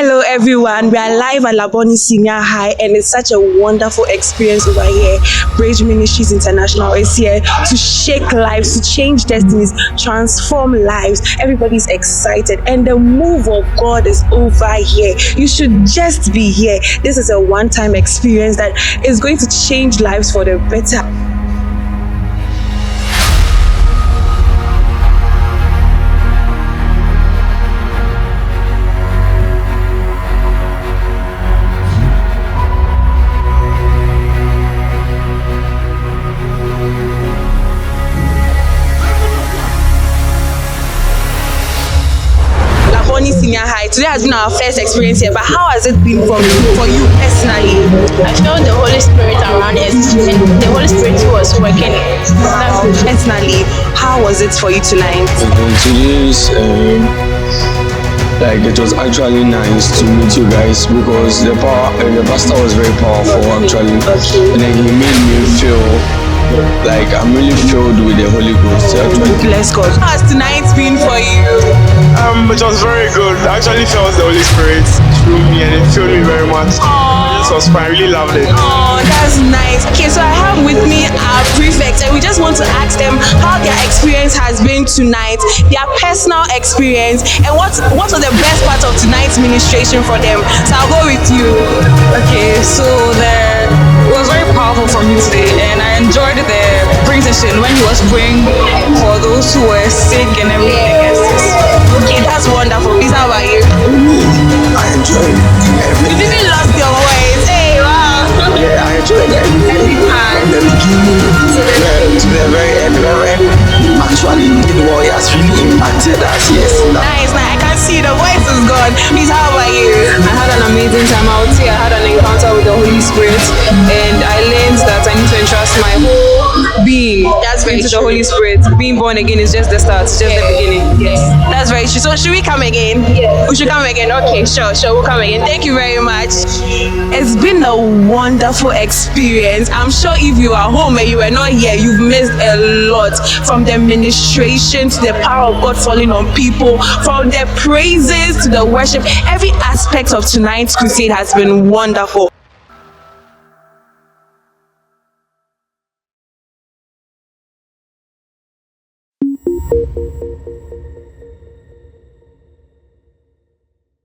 Hello everyone, we are live at Laboni Senior High and it's such a wonderful experience over here. Bridge Ministries International is here to shake lives, to change destinies, transform lives. Everybody's excited and the move of God is over here. You should just be here. This is a one-time experience that is going to change lives for the better. Senior High. Today has been our first experience here, but how has it been for you personally? I felt the Holy Spirit around us, and the Holy Spirit was working. Personally, how was it for you tonight? Today's it was actually nice to meet you guys because the pastor was very powerful actually, and then he made me feel like I'm really filled with the Holy Ghost actually. Bless God. How has tonight been for you? It was very good. I actually felt the Holy Spirit through me and it filled me very much. Aww. This was fun. I really loved it. Oh, that's nice. Okay, so I have with me our prefects and we just want to ask them how their experience has been tonight, their personal experience, and what was the best part of tonight's ministration for them. So I'll go with you. Okay, so it was very powerful for me today and I enjoyed the prayer session when he was praying for those who were sick and everything. Okay, that's wonderful. Is that about you? I enjoyed everything. You didn't lost your voice. Hey, wow. Yeah, I enjoyed everything. From the beginning to the very end. Actually, what has really impacted us, yes. Nice. I can see the voice is gone. Please, how about you? I had an amazing time out here. I had an encounter with the Holy Spirit and I learned that I need to entrust my whole being into the Holy Spirit. Being born again is just the start, just the beginning. Yes. That's very true. So should we come again? Yes. We should come again. Okay, sure, we'll come again. Thank you very much. It's been a wonderful experience. I'm sure if you are home and you were not here, you've missed a lot, from the ministration to the power of God falling on people, from the praises to the worship. Every aspect of tonight's crusade has been wonderful.